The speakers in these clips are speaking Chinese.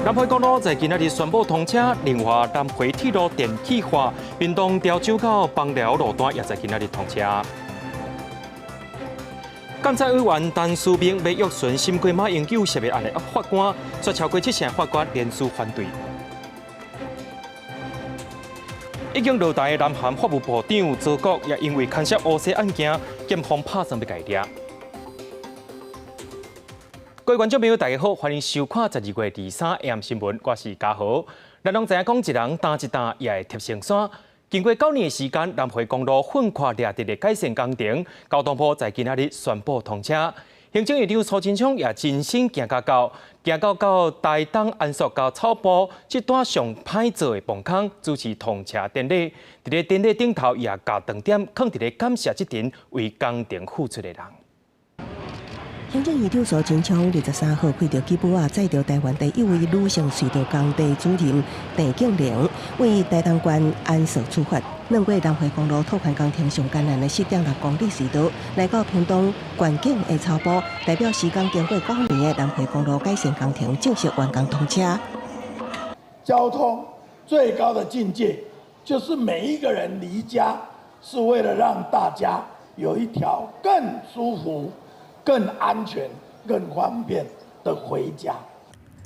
南回公路在今仔日宣布通车，另外南回铁路电气化，屏东潮州到枋寮路段也在今仔日通车。监察委员陈书明要约询新规马英九涉案的法官，却超过7成法官联署反对。已经落台的南韩法务部长赵国，也因为牵涉污洗案件，检方拍算要改抓。各位观众朋友，大家好，欢迎收看12月23 AM 新闻，我是嘉豪。咱拢知影讲，一人担一担也会贴成山。经过9年的时间，南回公路粉跨掠地的改善工程，交通部在今仔日宣布通车。行政院长苏贞昌也真心行到台东安硕到草埔这段上歹做的崩坑，主持通车典礼。伫咧典礼顶头也加长点，放伫咧感谢这群为工程付出的人。行政院长苏贞昌23号开着吉普啊，载着台湾第1位女性隧道工地主任郑景玲，为台东县安硕出发。2月南回公路拓宽工程上艰难的7.6公里隧道，来到屏东关景的草埔，代表时间经过9年的南回公路改善工程正式完工通车。交通最高的境界，就是每一个人离家，是为了让大家有一条更舒服、更安全、更方便的回家。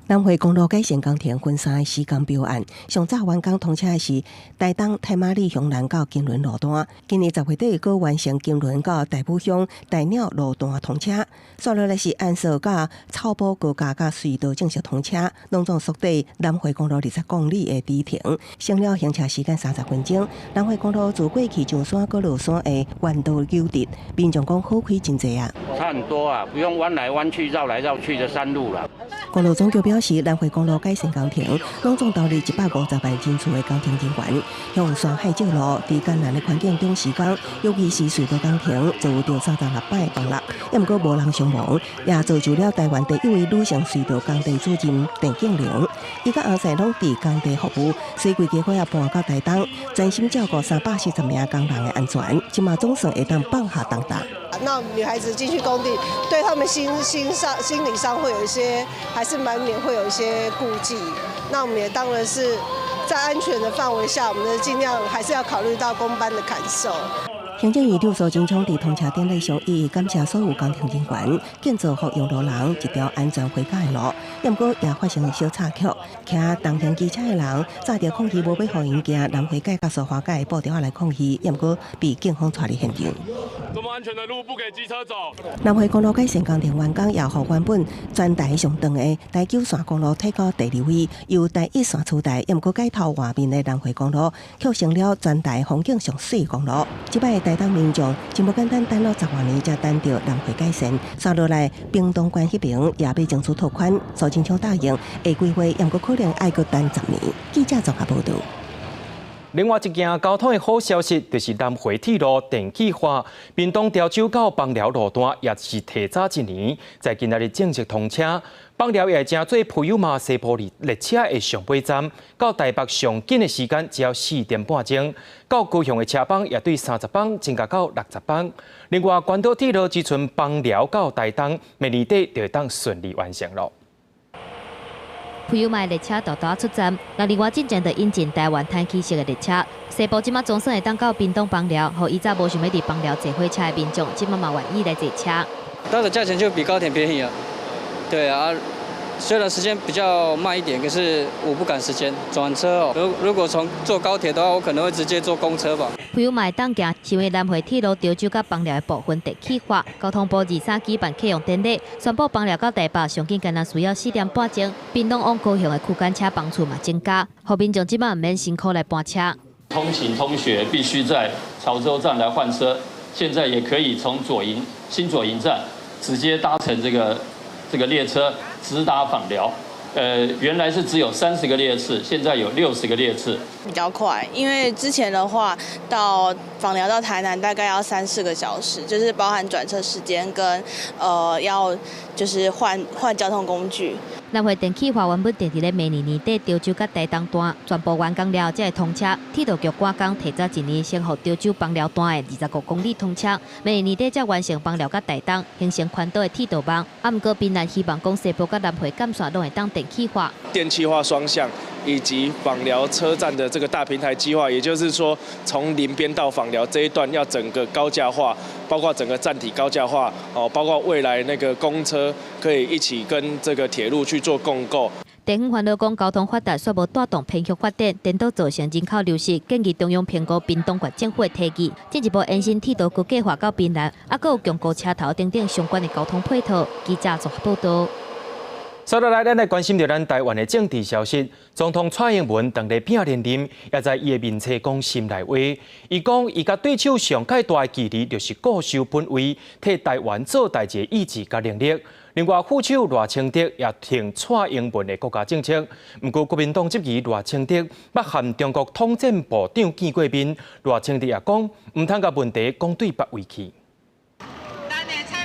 南回公路改善工程分3个时间标案，上早完工通车的是台东太马里乡南到金轮路段，今年10月底刚完成金轮到大埔乡大鸟路段通车，接落来是安硕到草埔高架甲隧道正式通车，拢总缩短南回公路20公里的里程，省了行车时间30分钟。南回公路自过去上山到落山的弯道有直，民众讲好开真济啊，差很多啊，不用弯来弯去、绕来绕去的山路了。公路总局表示，南回公路改善工程拢总投入150万人次的工程人员，向山海借路，伫艰难的环境中施工，尤其是隧道工程，造就36摆崩落，也毋过无人伤亡，也造就了台湾第1位女性隧道工地主任郑景玲。伊甲后生拢伫工地服务，所以规家伙也搬到台东，专心照顾340名工人的安全，即马总算会当放下重担。那女孩子进去工地，对她们心理上会有一些，还是难免会有一些顾忌。那我们也当然是在安全的范围下，我们尽量还是要考虑到公班的感受。行政院长苏贞昌伫通车典礼上，伊感谢所有工程人员，建造予用路人一条安全回家的路。不过也发生小插曲，骑同行机车的人早着抗议无要互因行南回界甲苏花界的布条来抗议，不过被警方带离现场。这么安全的路不给机车走。南回公路改善工程完工，也互原本全台上长的台9线公路提高第2位，由第1线取代。不过改头外面的南回公路，却成了全台风景上水公路。即摆台东民众真无简单，等了10多年才等到南回改善。接落来，屏东县迄边也要争取拓宽，苏贞昌答应下规划，不过可能要搁等10年。记者综合报道。另外一件交通的好消息，就是南回铁路电气化，屏东潮州到枋寮路段也是提早1年，在今仔日正式通车。枋寮也正做普悠玛西部列车的上尾站，到台北上近的时间只要4点半钟。到高雄的车班也对30班增加到60班。另外，关岛铁路只剩枋寮到台东，明年底就会当顺利完成了。普悠玛列车大大出站，那另外进前就引进台湾碳气式的列车。西部即马总算会当到屏东枋寮，和以前无想要伫枋寮坐火车的民众，即马嘛愿意来坐车。它的价钱就比高铁便宜啊。对啊，虽然时间比较慢一点，可是我不赶时间。转车哦，如果坐高铁的话，我可能会直接坐公车吧。普悠玛当行是为南回铁路潮州甲枋寮的部分电气化，交通部23举办启用典礼，宣布枋寮到台北上近干那需要4点半钟，屏东往高雄的区间车班次嘛增加，后民众即马唔免辛苦来搬车。通勤通学必须在潮州站来换车，现在也可以从新左营站直接搭乘这个列车直达枋寮。原来是只有30个列次，现在有60个列次，比较快。因为之前的话，到枋寮到台南大概要3-4个小时，就是包含转车时间跟要就是换交通工具。南回电气化原本定伫咧明年年底潮州甲台东段全部完工了，才会通车。铁道局赶工提早一年，先予潮州枋寮段的25公里通车，明年年底才完成枋寮甲台东形成宽岛的铁道网。啊，毋过槟南希望讲西部甲南回干线拢会当电气化。电气化双向以及枋寮车站的这个大平台计划，也就是说，从林边到枋寮这一段要整个高架化，包括整个站体高架化，包括未来那个公车可以一起跟这个铁路去做共构。地方烦恼讲交通发达，却无带动偏乡发展，颠倒造成人口流失。建议中央评估屏东县政府的提议，进一步延伸铁道区计划到槟南，还佫有强固车头等等相关的交通配套。记者综合报道。接下来，咱来关心到咱台湾的政治消息。总统蔡英文当日拼连任，也在伊的面册讲心内话。伊讲，伊甲对手上界大的距离，就是固守本位，替台湾做代志意志甲能力。另外，副手赖清德也挺蔡英文的国家政策。不过，国民党质疑赖清德捌和中国统战部长见过面。赖清德也讲，唔通甲问题讲对别位去。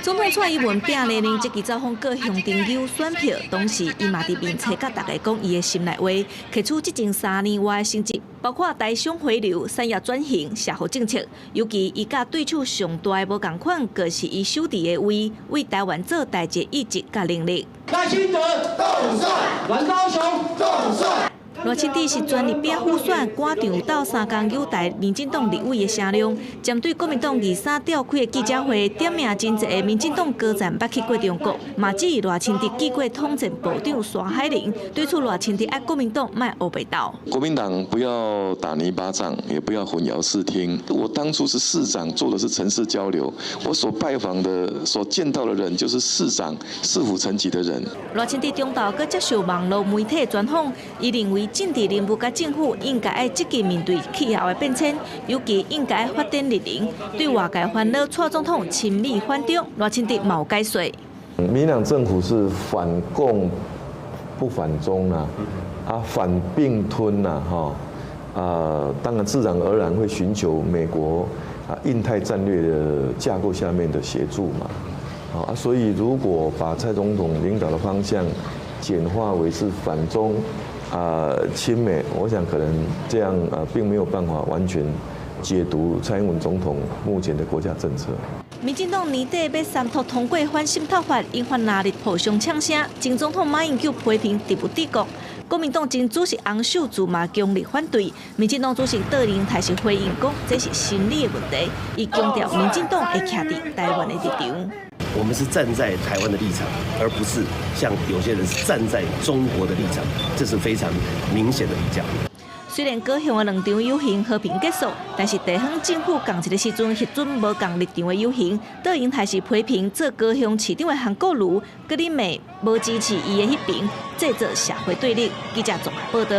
总统蔡英文拼连任，积极走访各乡朋友选票，同时伊嘛伫面册甲大家讲伊的心内话，提出即前3年外的成绩，包括台商回流、产业转型、社会政策。尤其伊甲对手上大无共款，就是伊守伫的位，为台湾做代志意志甲能力。赖清德动帅，阮高雄动帅。赖清德是全力拼副选，赶场到3工友台民进党立委的声量。针对国民党23召开的记者会，点名真侪民进党高层捌去过中国，嘛指赖清德见过统战部长沙海林。对此，赖清德爱国民党卖黑白道。国民党不要打泥巴仗，也不要混淆视听。我当初是市长，做的是城市交流，我所拜访的、所见到的人，就是市长、市府层级的人。赖清德中昼佮接受网络媒体专访，伊认为政治人物甲政府应该爱积极面对气候的变迁，尤其应该发展绿能。对外界烦恼蔡总统亲密反中，赖清德冇解说。民进党政府是反共不反中啦，反并吞啦，当然自然而然会寻求美国印太战略的架构下面的协助嘛，所以如果把蔡总统领导的方向简化为是反中。亲美，我想可能这样并没有办法完全解读蔡英文总统目前的国家政策。民进党年底要三读通过反渗透法，引发热烈互相呛声。前总统马英九批评敌不帝国，国民党前主席洪秀柱嘛强烈反对。民进党主席戴荣台是回应讲，这是心理的问题，伊强调民进党会徛伫台湾的立场。我们是站在台湾的立场，而不是像有些人是站在中国的立场，这是非常明显的比较。虽然高雄的2场游行和平结束，但是地方政府同一个时阵核准无共立场的游行，戴荣台是批评做高雄市长的韩国瑜，佮你妹无支持伊的迄边，制造社会对立。记者综合报道。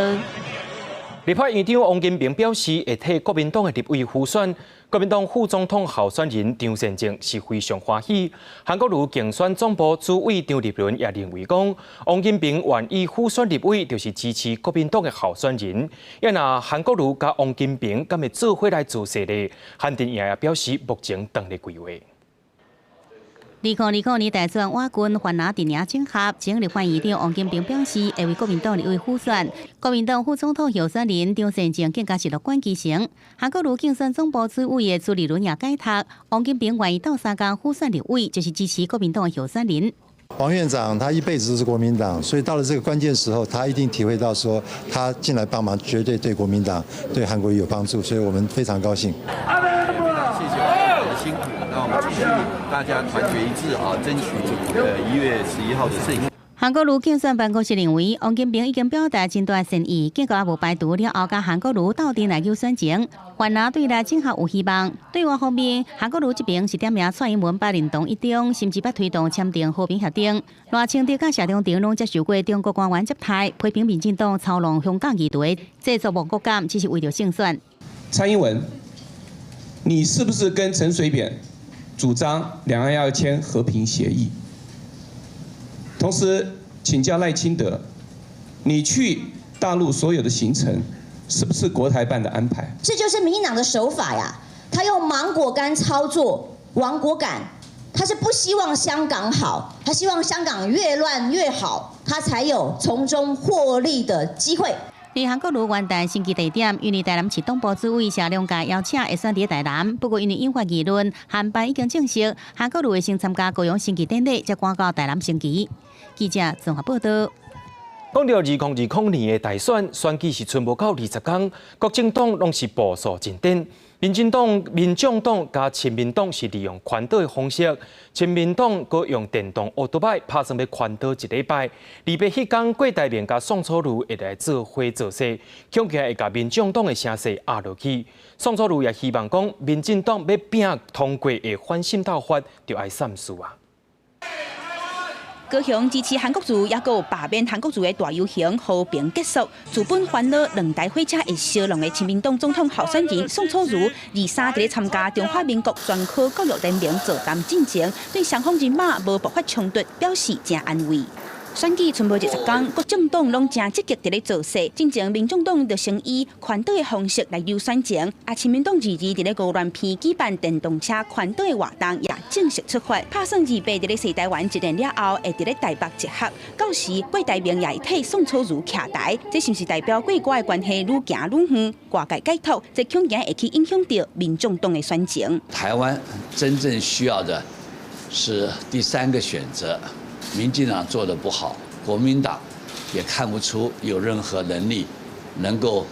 立法院长王金平表示，会替国民党的立委辅选。国民党副总统候选人张善政是非常欢喜。韩国瑜竞选总部主委张立伦也认为讲，王金平愿意辅选立委，就是支持国民党的候选人。也若韩国瑜甲王金平敢会做伙来做势呢？韩定也表示目前当日规划。2020年大选瓦军换拿电影整合，前立法院长王金平表示会为国民党立委辅选。国民党副总统候选人张善政更加是乐观其成。韩国瑜竞选总部主委的朱立伦也解读，王金平愿意到3工辅选立委，就是支持国民党的候选人。王院长他一辈子都是国民党，所以到了这个关键时候，他一定体会到说，他进来帮忙绝对对国民党、对韩国瑜有帮助，所以我们非常高兴。谢谢我们辛苦，那我们继续大家团结一致争取1月11号的胜利。韩国瑜竞选办公室认为，王金平已经表达真大善意，结果也无排除了后，甲韩国瑜斗阵来求选情，换拿对内整合有希望。对外方面，韩国瑜这边是点名蔡英文捌认同一中，甚至捌推动签订和平协定。赖清德甲谢长廷拢接受过中国官员接待，批评民进党操弄香港议题，制造亡国感，只是为了胜选。蔡英文，你是不是跟陈水扁主张两岸要签和平协议？同时请教赖清德，你去大陆所有的行程，是不是国台办的安排？这就是民进党的手法呀！他用芒果干操作亡国感，他是不希望香港好，他希望香港越乱越好，他才有从中获利的机会。韩国瑜元旦升级地点，因为台南市东部主委谢良家邀请会选伫台南，不过因为引发议论，韩办已经证实韩国瑜会先参加高雄升级典礼，才赶到台南升级。记者综合报道。讲到2020年的大选，选举是剩无到20天，各政党拢是步速进展。民众党加亲民党是利用环岛的方式，亲民党阁用电动奥多摆拍算要环岛1礼拜。2月迄天，郭台铭加宋楚瑜会来做伙做势，恐惊会甲民众党的声势压落去。宋楚瑜也希望讲，民进党要拼通过的反渗透法，就要三思啊。高雄支持韩国瑜，也有罢免韩国瑜的大游行和平结束。资本欢乐2台火车会烧浓的亲民党总统候选人宋楚瑜，23在参加中华民国专科教育联盟座谈进前，对双方人马无爆发冲突表示真安慰。选举剩无20天，各政党拢正积极伫咧做势。进前，民众党就先以环岛的方式来游选前，亲民党22伫咧五原片举办电动车环岛的活动，也正式出发。拍算2月伫咧西台湾一年了后，会伫咧台北集合。到时郭台铭也会替宋楚瑜徛台，这是不是代表国外的关系愈行愈远？外界解读，这恐惊会去影响到民众党的选情。台湾真正需要的是第3个选择。民进党做得不好，国民党也看不出有任何能力能够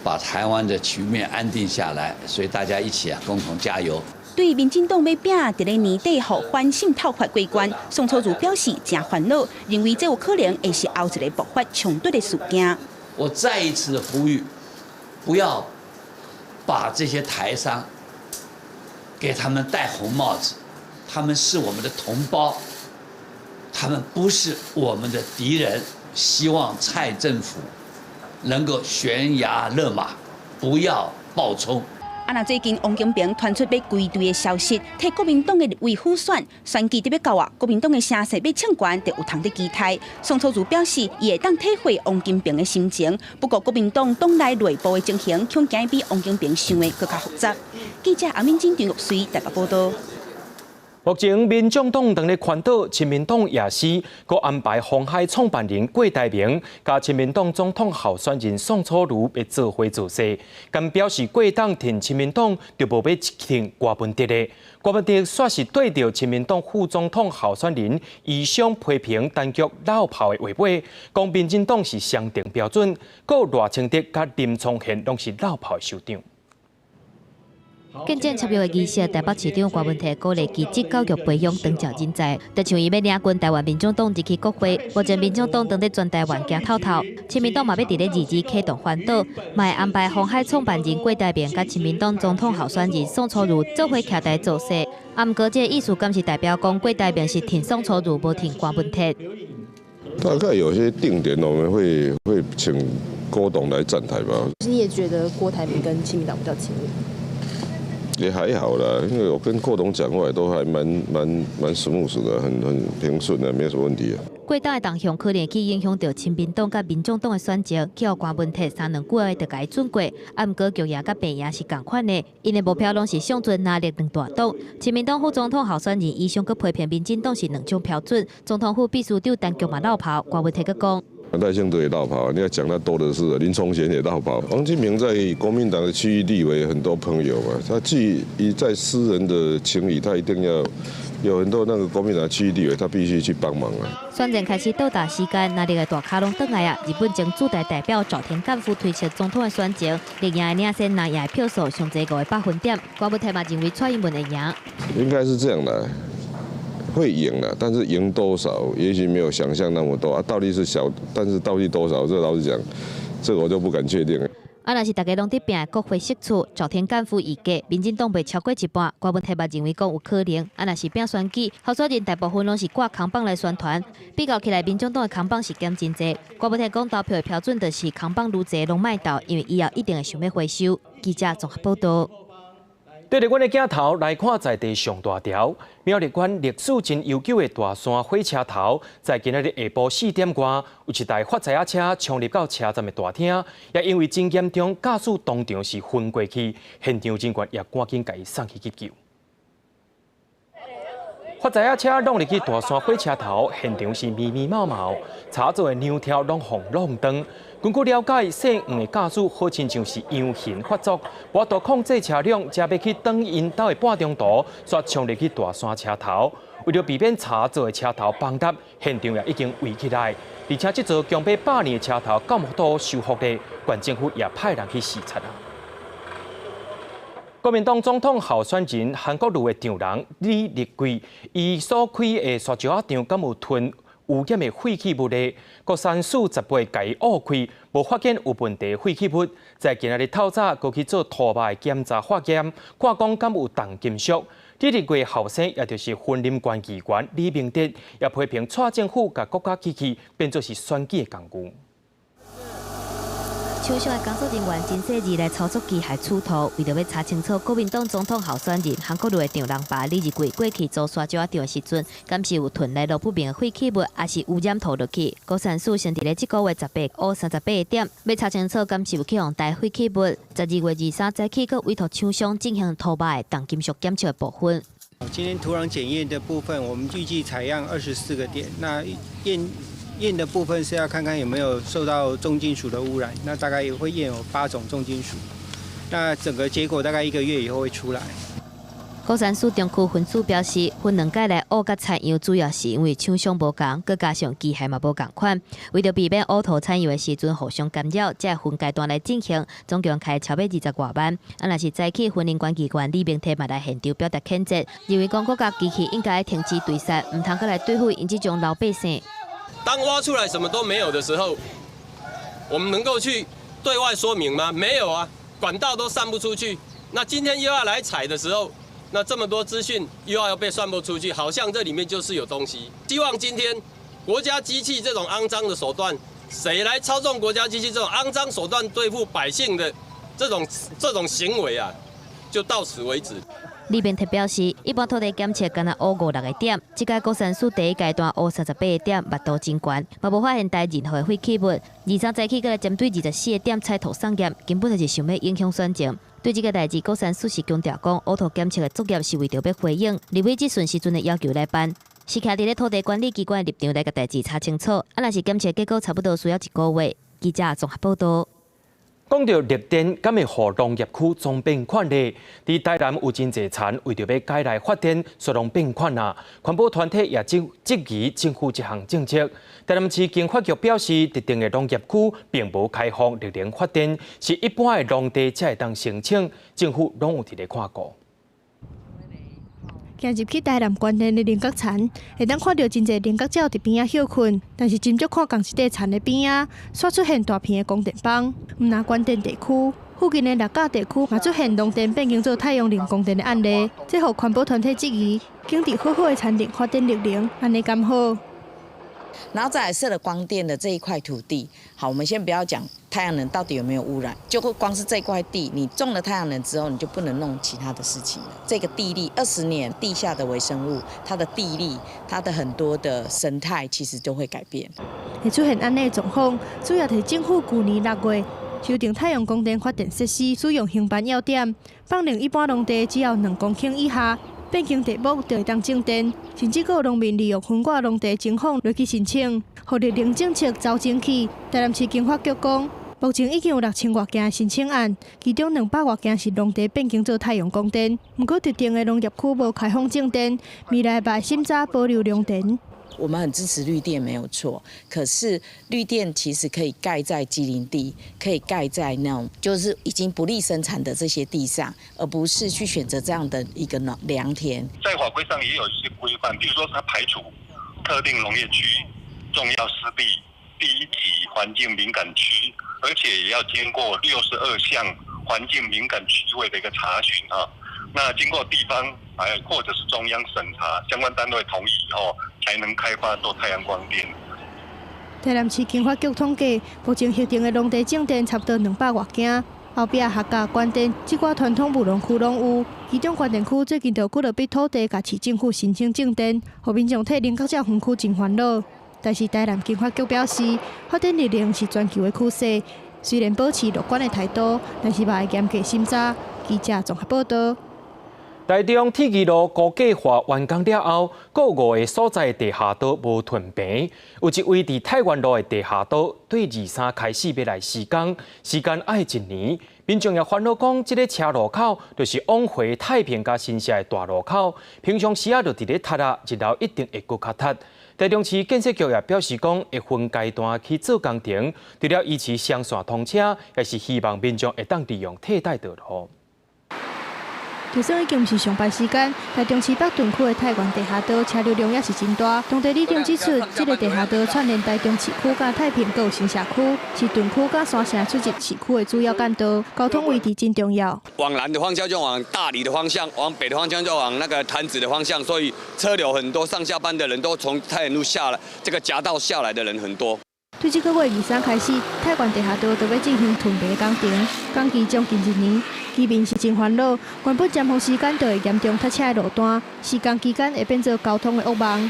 把台湾的局面安定下来，所以大家一起共同加油。对民进党要拼伫咧年底后反渗透法过关，宋楚瑜表示真烦恼，认为这有可能会是后一个爆发冲突的事件。我再一次呼吁，不要把这些台商给他们戴红帽子，他们是我们的同胞。他们不是我们的敌人，希望蔡政府能够悬崖勒马，不要暴冲。那最近王金平传出要归队的消息，替国民党的立委辅选，选举特别到啊，国民党的声势要抢关，就有通得期待。宋楚瑜表示，伊会当体会王金平的心情，不过国民党党内内部的情形，恐惊比王金平想的更加复杂。记者阿敏金、张玉水台北报道。目前，民众党当咧环岛，亲民党也是，佮安排鸿海创办人郭台铭，加亲民党总统候选人宋楚瑜要做伙做势，敢表示郭党挺亲民党，就无要挺郭文哲的。郭文哲煞是对着亲民党副总统候选人异常批评当局老炮的话尾，讲民进党是相定标准，佮赖清德甲林聪贤拢是老炮的首长。见证插入的仪式，台北市长郭文哲鼓励技职教育培养长照人才，就像伊要领军台湾民众党入去国会，目前民众党当咧全台湾行透透，亲民党嘛要伫咧22启动环岛，嘛会安排鸿海创办人郭台铭甲亲民党总统候选人宋楚瑜做伙徛台做势。啊，毋过这意思敢是代表讲郭台铭是挺宋楚瑜，无挺郭文哲？大概有些定点，我们会请郭董来站台吧。你也觉得郭台铭跟亲民党比较亲密？也还好啦，因为我跟郭董讲话都还蛮smooth的，很平顺的，没有什么问题啊。郭党的动向可能去影响到亲民党甲民众党的选情，叫郭文哲3、2个月就甲伊准过。啊，毋过局爷甲病爷是同款的，因的目标拢是上阵拿力2大党。亲民党副总统候选人以上佮批评民进党是2种标准，总统府秘书长陈菊嘛落跑，郭文哲佮讲。赖清德也落跑，你要讲他多的是，林聪贤也落跑。王金平在国民党的区域地位很多朋友嘛，他既在私人的情谊，他一定要有很多那个国民党区域地位，他必须去帮忙啊。选战开始到达时间，那里个大卡拢倒来啊！日本前驻台代表早田干夫推出总统的选情，立赢的领先拿赢票数上侪500分点，郭文哲嘛认为蔡英文会赢。应该是这样的。会赢了，但是赢多少，也许没有想象那么多啊。道理是小，但是到底多少，这老实讲，这个我就不敢确定了。啊，若是大家拢伫拼国会席次，早田干夫预计民进党袂超过一半，郭文哲嘛认为讲有可能。啊，若是拼选举，候选人大部分拢是挂扛棒来宣传，比较起来，民众党的扛棒是减真济。郭文哲讲投票的标准就是扛棒愈济拢卖投，因为以后一定会想要回收。记者综合报道。对着阮的镜头来看，在地上大条，苗栗县历史真悠久的大山火车头，在今仔日下晡4点外，有一台发财车冲入到车站的大厅，也因为真严重，驾驶当场是昏过去，现场人员也赶紧甲伊送去急救。发财车弄入去大山火车头，现场是密密麻麻，插座的娘条拢红亮灯。根据了解，姓黄的驾驶好亲像是羊形发作，无度控制车辆，才要去等因兜的半中途，煞冲入去大山车头。为了避免插座的车头崩塌，现场也已经围起来。而且这座强迫100年的车头，到目都修复的，县政府也派人去视察啊。国民党总统候选人韩国瑜的丈人李立贵，伊所开的沙石场敢有囤污染的废弃物呢？国产署18甲伊误开，无发现有问题废弃物，在今日透早过去做土马的检查化验，看讲敢有重金属。李立贵后生也就是婚姻关系员李明德，也批评蔡政府甲国家机器变作是选举的工具。手上的工作人员真细致来操作机械出图，为着要查清楚国民党总统候选人韩国瑜的丈人爸李日贵过去做沙石场的时阵，敢是有囤来路不明的废弃物，还是污染吐落去？国产署先伫咧这个月18号38点，要查清楚敢是有去用带废弃物。12月23早起，佮委托厂商进行土马的重金属检测的部分。今天土壤检验的部分，我们预计采样24个点，那验的部分是要看看有没有受到重金属的污染，那大概也会验有8种重金属，那整个结果大概1个月以后会出来。高山市中区分署表示，分2届来乌甲采样，主要是因为厂商无同，佮加上机械嘛无共款，为着避免乌土采样的时阵互相干扰，才分阶段来进行，总共开超过20多万。若是早起婚姻关系员李明泰嘛来现场表达谴责，认为讲国家机器应该停止对杀，唔通佮来对付因这种老百姓。当挖出来什么都没有的时候，我们能够去对外说明吗？没有啊，管道都散不出去。那今天又要来采的时候，那这么多资讯又要被散布出去，好像这里面就是有东西。希望今天国家机器这种肮脏的手段，谁来操纵国家机器这种肮脏手段对付百姓的这种行为啊，就到此为止。李明特表示，一般土地检测敢若乌56个点，这届国产署第一阶段乌38个点，密度真悬，嘛无发现带任何废弃物。23早起，佮来针对24个点采土送验，根本就是想要影响选情。对这个代志，国产署是强调讲，乌土检测的作业是为着要回应立委这顺时阵的要求来办，是徛伫咧土地管理机关的立场来甲代志查清楚。若是检测结果差不多需要1个月。记者综合报道。讲到绿电，敢会互农业区装变款呢？伫台南有真侪田，为着要改来发电，所以变款啊。环保团体也质疑政府这项政策。台南市经发局表示，特定的农业区并无开放绿能发电，是一般的农地才会当申请，政府拢有伫咧看顾。行入去台南关田的菱角田，会当看到真侪菱角鸟伫边仔休困，但是斟酌看同一块田的边仔，煞出现大片的供电棒。毋但关田地区，附近的六甲地区嘛出现农田变更做太阳能供电的案例，这互环保团体质疑，经伫好好的田地发电绿能，安尼敢好？然后再来设了光电的这一块土地，好，我们先不要讲太阳能到底有没有污染，就光是这块地，你种了太阳能之后，你就不能弄其他的事情了。这个地力20年地下的微生物，它的地力，它的很多的生态其实就会改变。会出现安尼的状况，主要是政府去年6月修订太阳光电发电设施使用行办要点，放令一般农地只要2公顷以下。变更地目就会当种电，甚至有农民利用分割农地情况落去申请，互绿能政策走前去。台南市经发局讲，目前已经有6000多件申请案，其中200多件是农地变更做太阳光电。不过特定的农业区无开放种电，未来会审查保留农田。我们很支持绿电没有错，可是绿电其实可以盖在基林地，可以盖在那种就是已经不利生产的这些地上，而不是去选择这样的一个良田。在法规上也有一些规范，比如说它排除特定农业区、重要湿地、第1级环境敏感区，而且也要经过62项环境敏感区位的一个查询啊。那经过地方或者是中央审查，相关单位同意以后，才能开发做太阳光电。台南市经发局统计，目前核定的农地种电差不多200多件，后壁客家关电这寡传统务农区拢有。其中关电区最近就几落笔土地，甲市政府申请种电，互民众替菱角鸟分区真烦恼。但是台南经发局表示，发电绿能是全球的趋势，虽然保持乐观的态度，但是嘛会严格审查。记者综合报道。台中铁骑路高架化完工了后，各5个所在地下道无屯平，有一位伫太原路的地下道对23开始要来施工，时间爱1年。民众也烦恼讲，这个车路口就是往回太平甲新社的大路口，平常时就伫咧塌啊，日后一定会搁较塌。台中市建设局也表示讲，会分阶段去做工程，除了依持双线通车，也是希望民众会当利用替代道路。就算已经不是上班时间，台中市北屯区的太原地下道车流量也是真大。当地里长指出，这个地下道串联台中市区、甲太平、有新社区，是屯区甲山城出入市区的主要干道，交通位置真重要。往南的方向就往大理的方向，往北的方向就往那个潭子的方向，所以车流很多，上下班的人都从太原路下来，这个夹道下来的人很多。对这个月23开始，太原地下道就要进行屯平工程，工期将近1年。居民是真烦恼，原本尖峰时间就会严重塞车的路段，施工期间会变作交通的噩梦。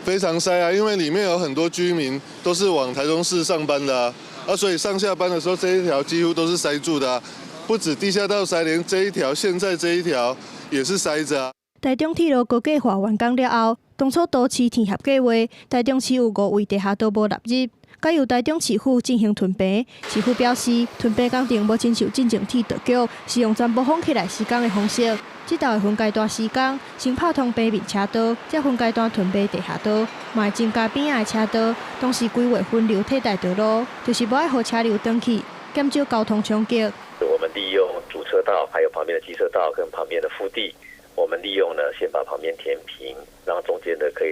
非常塞啊，因为里面有很多居民都是往台中市上班的所以上下班的时候这一条几乎都是塞住的不止地下道塞，连这一条现在这一条也是塞着台中铁路高架化完工了后，当初都市填协计划，台中市有5位地下道无纳入。该由台中市府进行屯平，市府表示，屯平工程无亲受进前铁道局，是用全部封起来施工的方式。这道的分阶段施工，先拍通北面车道，再分阶段屯平地下道，嘛会增加边仔的车道，同时规划分流替代道路，就是无爱让车流转去，减少交通冲击。我们利用主车道，还有旁边的机车道跟旁边的腹地，我们利用呢，先把旁边填平，让中间的可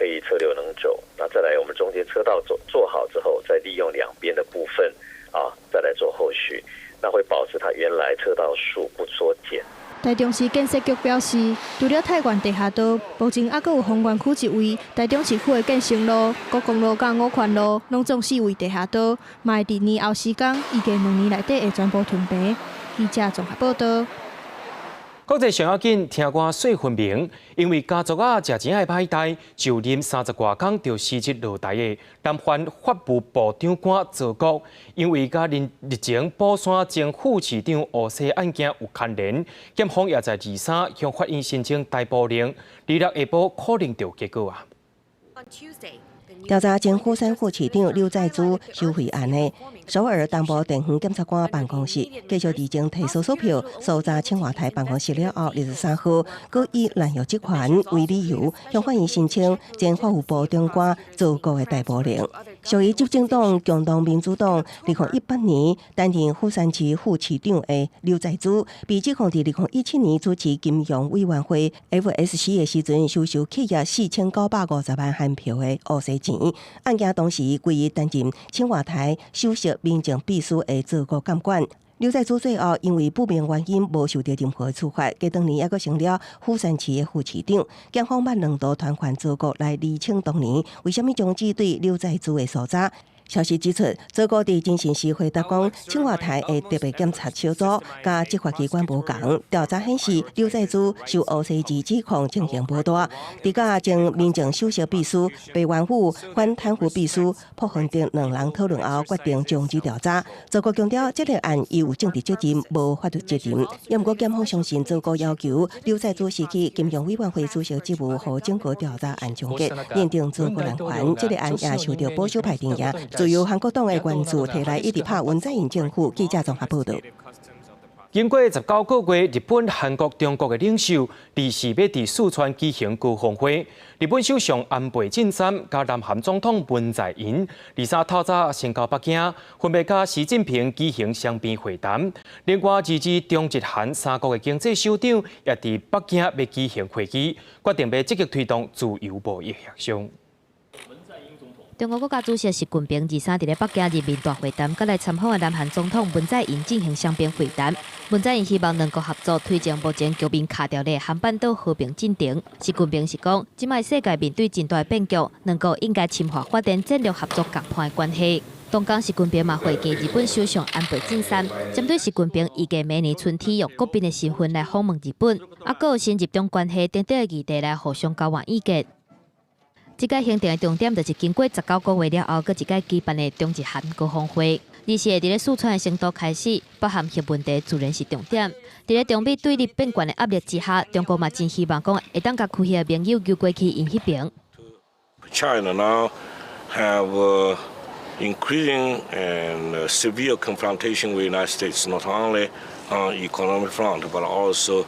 以车流能走。那再来，我们中间车道做好之后，再利用两边的部分再来做后续，那会保持它原来车道数不缩减。台中市建设局表示，除了太原地下道，目前还有丰原区一位台中市区的建成路、国公路、甲5权路，拢总4位地下道，嘛会伫年后施工，预计2年内底会全部屯平。记者综合报道。国际上要紧，听歌说分明，因为家族食钱爱歹代，就任30多天就失职落台的南韩法务部长官赵国，因为甲日前宝山前副市长乌西案件有牵连，检方也在23向法院申请逮捕令，26下晡可能就结果啊。调查前富山副市长刘在珠收贿案的，首尔东部地方检察官办公室继续已经提搜索票搜查青瓦台办公室了后，23号，佮以滥用职权为理由，向法院申请前法务部长官赵国的逮捕令。属于执政党共同民主党2018年担任富山市副市长的刘在珠，被指控在2017年主持金融委员会 FSC 的时阵，收受企业4950万韩票的乌西钱。案件当时归于担任青瓦台首席民政秘书的赵国监管。刘在珠最后因为不明原因无受到任何处罚，隔当年还阁成了富山市的副市长。检方办2度传唤赵国来厘清当年为什么终止对刘在珠的搜查。消息指出，赵国伫进行时回答讲，青瓦台的特别检察小组甲执法机关无共。调查显示，刘在珠受乌西钱指控情形无大。伫甲前民政首席秘书白元武、反贪腐秘书朴恒定2人讨论后，决定终止调查。赵国强调，这个案伊有政治责任，无法律责任。也毋过，检方相信赵国要求刘在珠失去金融委员会主席职务，和整个调查案终结，认定赵国难还。这个案也受到保守派定义。自由韩国党的原著提来一直拍文在寅政府。记者综合报道。经过19个月，日本、韩国、中国的领袖离世要伫四川举行高峰会。日本首相安倍晋三甲南韩总统文在寅23透早先到北京，分别甲习近平举行双边会谈。另外，支持中日韩3国的经济首长也伫北京要举行会议，决定要积极推动自由贸易协商。中国国家主席习近平23伫咧北京人民大会谈，甲来参访的南韩总统文在寅进行双边会谈。文在寅希望能够合作推进目前局面卡掉的韩半岛和平进程。习近平是讲，即卖世界面对真大变局，能够应该深化发展战略合作共伴的关系。同港，习近平嘛会见日本首相安倍晋三，针对习近平预计明年春天用国宾的身份来访问日本，还有新日中关系等等的议题来互相交换意见。这届行程的重点就是经过19个月了后，搁一届举办的中日韩高峰会。而是伫咧四川的成都开始，包含核问题自然是重点。伫咧中美对立变悬的压力之下，中国嘛真希望讲会当甲区域盟友游过去因迄边。China now have increasing and severe confrontation with the United States, not only on economic front, but also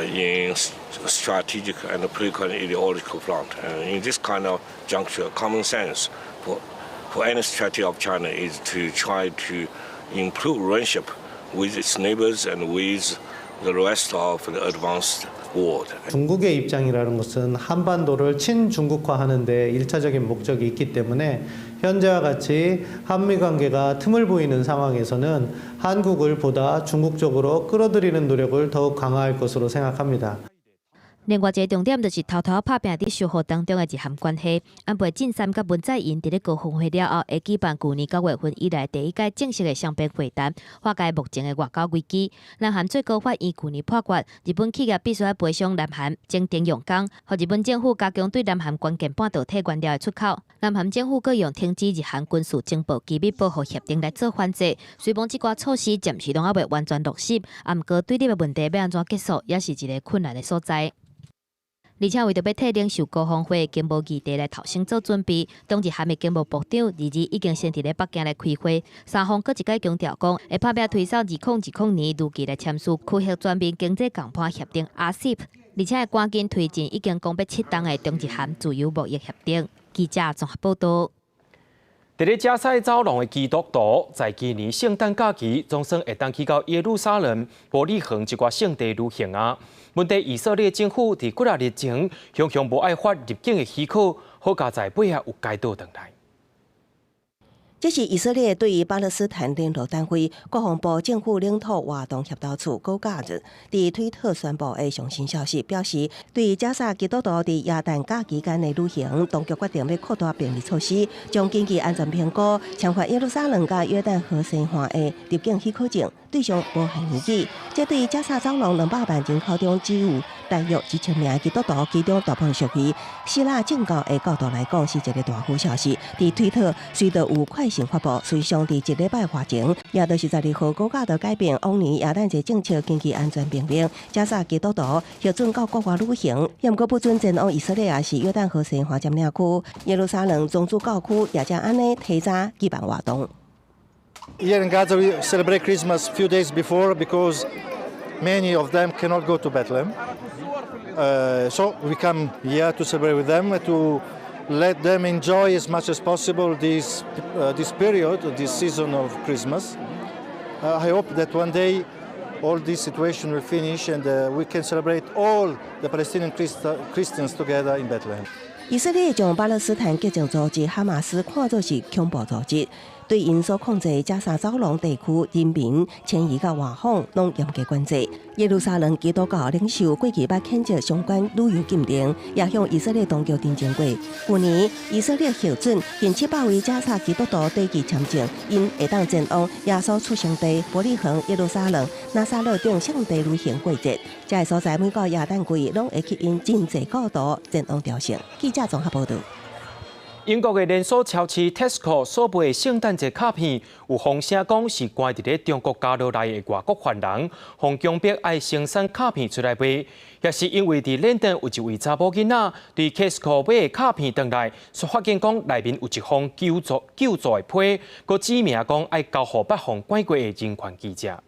in strategic and political and ideological front. And in this kind of juncture, common sense for any strategy of China is to try to improve relationship with its neighbors and with the rest of the advanced world. 중국의 입장이라는 것은 한반도를 친중국화하는 데 일차적인 목적이 있기 때문에 현재와 같이 한미 관계가 틈을 보이는 상황에서는 한국을 보다 중국 쪽으로 끌어들이는 노력을 더욱 강화할 것으로 생각합니다. 另外一个重点就是偷偷拍拼伫修复当中的日韩关系。安倍晋三甲文在寅伫咧高峰会了后，会举办去年9月份以来第一届正式的双边会谈，化解目前的外交危机。南韩最高法院去年判决，日本企业必须要赔偿南韩征订用工，和日本政府加强对南韩关键半导体原料的出口。南韩政府各用停止日韩军事情报机密保护协定来做反制。虽然这寡措施暂时拢还未完全落实，毋过对立的问题要安怎结束，也是一个困难的所在。而且为着要替领袖高峰会经贸议题来头先做准备，当日韩的经贸部长已经先伫咧北京来开会，三方各一概强调讲，会拍拼推销2020年如期来签署区域全面经济谈判协定 RCEP， 而且会赶紧推进已经公布7档的中日韩自由贸易协定。记者综合报道。伫咧加塞走廊的基督徒，在今年圣诞假期总算会当去到耶路撒冷、伯利恒一寡圣地旅行啊。问题以色列政府伫几日前向无爱发入境的许可，好佳在尾仔有改倒转来。这是以色列对于巴勒斯坦联络单位国防部政府领土活动协调处高假日伫推特宣布的最新消息，表示对加沙基督徒伫耶诞假期间的旅行，当局决定要扩大便利措施，将根据安全评估签发耶路撒冷甲约旦河西岸的入境许可证，对象无限年纪。这对加沙走廊200万人口中只有大约1000名基督徒，其中大部分属于希腊正教的角度来讲，是一个大好消息。伫推特随着有快讯发布，随上伫1礼拜外前，也就是12号高价就改变往年耶诞节政策，根据安全命令，加沙基督徒核准到国外旅行，不过不准前往以色列也是约旦河西岸占领区、耶路撒冷宗主教区，也将安尼提早举办活动。Here in Gaza, we celebrate Christmas a few days before because many of them cannot go to Bethlehem. So we come here to celebrate with them, to let them enjoy as much as possible this period, this season of Christmas. I hope that one day all this situation will finish and we can celebrate all the Palestinian Christians together in Bethlehem. 以色列将巴勒斯坦激进组织哈马斯看作是恐怖组织，对因所控制加沙走廊地区人民迁移到外方，拢严格管制。耶路撒冷基督教领袖过去捌谴责相关旅游禁令，也向以色列当局订正过。去年，以色列核准近700位加沙基督徒登记签证，因会当前往耶稣出生地伯利恒、耶路撒冷、拿撒勒等圣地旅行过节。这个所在每个耶诞季拢会吸引真济教徒前往朝圣。记者综合报道。英国的连锁超市 Tesco 所卖的圣诞节卡片，有风声讲是关伫咧中国加入来的外国犯人，向强迫爱生产卡片出来卖，也是因为伫伦敦有一位查甫囡仔对 Tesco 买的卡片回来，却发现讲内面有一封救助的批，佮指明讲爱交予北方管过的人权记者。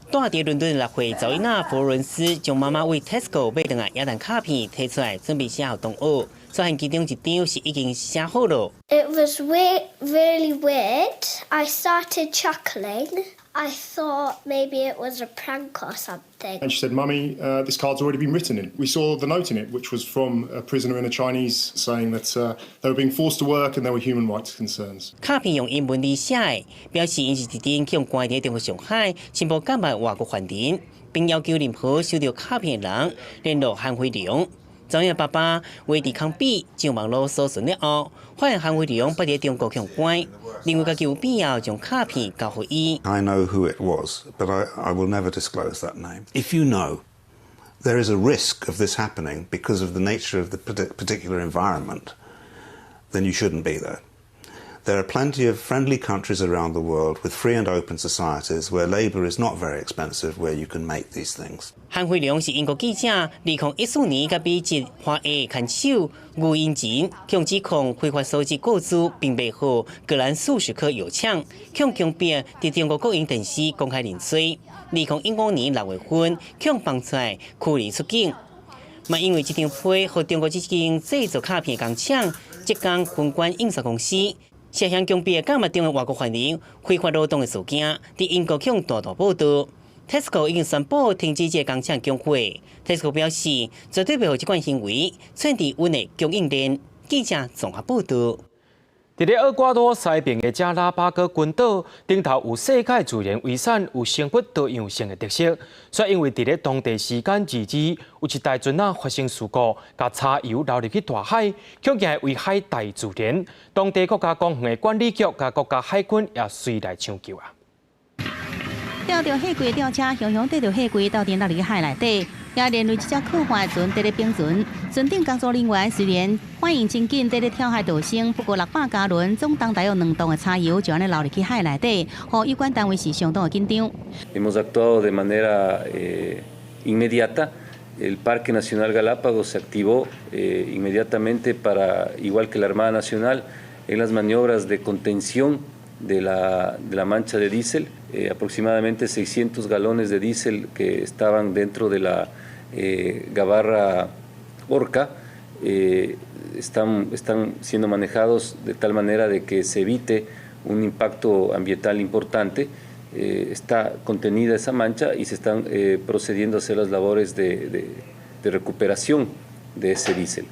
住伫伦敦6岁查囡仔佛伦斯，将妈妈为 Tesco 买回来耶诞卡片摕出来，准备写互同学。虽然其中一张是已经写好了。It was really weird. I started chuckling. I thought maybe it was a prank or something. And she said, "Mummy, this card's already been written in." We saw the note in it, which was from a prisoner in a Chinese, saying that they were being forced to work and there were human rights concerns. 卡片用英文字写的，表示因是一阵向关伫中国上海，宣布干办外国犯人，并要求任何收到卡片的人联络韩辉良。查囡爸爸为抵抗比上网络搜寻了后，发现韩辉良不伫中国向关，认为家己有必要将卡片交予伊。I know who it was, but I will never disclose that name. If you know there is a risk of this happening because of the nature of the particular environment, then you shouldn't be there. There are plenty of friendly countries around the world with free and open societies where labour is not very expensive, where you can make these things. 韩惠良是英国记者，2014年甲美籍华裔看守吴英锦向指控非法收集购资，并背后个人数十颗油枪，向强逼伫中国国营电视公开认罪。2015年6月份，向放出来驱离出境。嘛，因为这张批和中国这间制作卡片工厂浙江分管印刷公司。 涉嫌强逼干物中的外国犯人非法劳动的事件，伫英国向大报道。Tesco 已经宣布停止这工厂工会。Tesco 表示，绝对袂让这款行为串伫阮的供应链。记者综合报道。 伫咧厄瓜多西边的加拉巴哥群岛，顶头有世界自然遗产，有生物多样性的特色。却因为伫咧当地时间2日，有一台船发生事故，甲柴油流入去大海，恐惊危害大自然。当地国家公园的管理局甲国家海军也随来抢救啊。 钓着货柜吊车，雄雄带着货柜到底落入海内底，也连累这只靠岸的船在咧冰船。船顶工作人员虽然反应真紧，在咧跳海逃生，不过600加仑总重大约2吨的柴油就安尼流入去海内底，互有关单位是相当的紧张。Hemos actuado de manera inmediata. El Parque Nacional Galápagos se activó inmediatamente para, igual que la Armada Nacional, en las maniobras de contención de la mancha de diésel. Aproximadamente 600 galones de diésel que estaban dentro de la gabarra Orca están siendo manejados de tal manera de que se evite un impacto ambiental importante. Está contenida esa mancha y se están procediendo a hacer las labores de recuperación de ese diésel.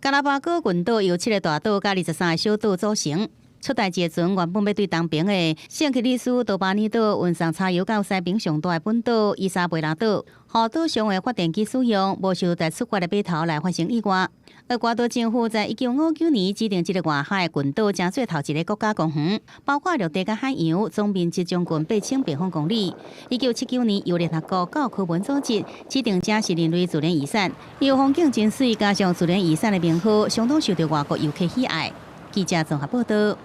加拉巴哥群岛由7个大岛加23个小岛组成。 出代志的船原本要对东边的圣克里斯多巴尼岛运送柴油到西边上大的本岛伊莎贝拉岛，互岛上的发电机使用，无想在出发的码头来发生意外。厄瓜多政府在1959年指定这个外海群岛成最头一个国家公园，包括陆地甲海洋，总面积将近8000平方公里。1979年由联合国教科文组织指定这是人类自然遗产，伊风景真水，加上自然遗产的名号，相当受到外国游客喜爱。记者综合报道。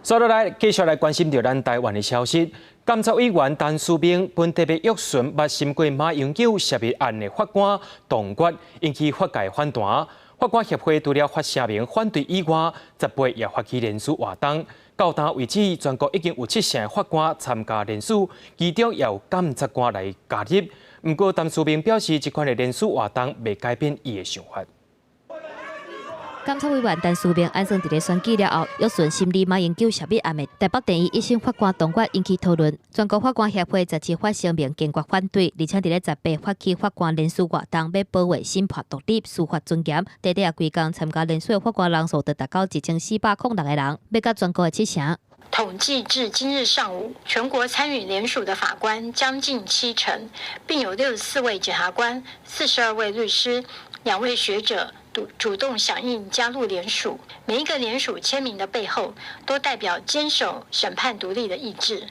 接落来，继续来关心到咱台湾的消息。监察委员陈书明本特别约询捌审过马英九涉密案的法官董决，引起法界反弹。法官协会除了发声明反对以外，18也发起联署活动。到今为止，全国已经有7成法官参加联署，其中也有监察官来加入。不过，陈书明表示，这款的联署活动未改变伊的想法。 监察委员陈书明安算伫咧选举了后，约询审理马英九涉密案的台北第一审法官董决引起讨论。全国法官协会17发声明坚决反对，而且伫咧18发起法官联署活动，要保卫审判独立、司法尊严。短短规工参加联署的法官人数就达到1406个人，要甲全国的7成。 统计至今日上午，全国参与联署的法官将近7成，并有64位检察官、42位律师、2位学者主动响应加入联署。每一个联署签名的背后，都代表坚守审判独立的意志。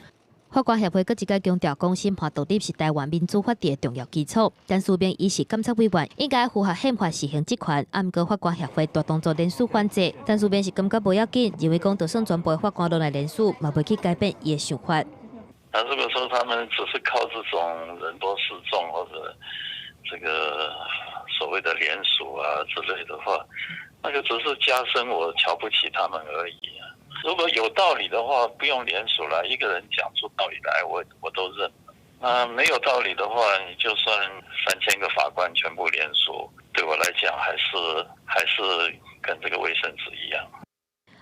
法官协会搁一再强调，讲审判独立是台湾民主法治的重要基础。陈书明伊是监察委员，应该符合宪法实行职权。毋过法官协会大动作联署反制，陈书明是感觉无要紧，认为讲就算全部的法官都来联署，嘛袂去改变伊的想法。那如果说他们只是靠这种人多势众或者这个所谓的联署啊之类的话，那个只是加深我瞧不起他们而已。 如果有道理的话，不用联署了，一个人讲出道理来，我都认。没有道理的话，你就算3000个法官全部联署，对我来讲还是跟这个卫生纸一样。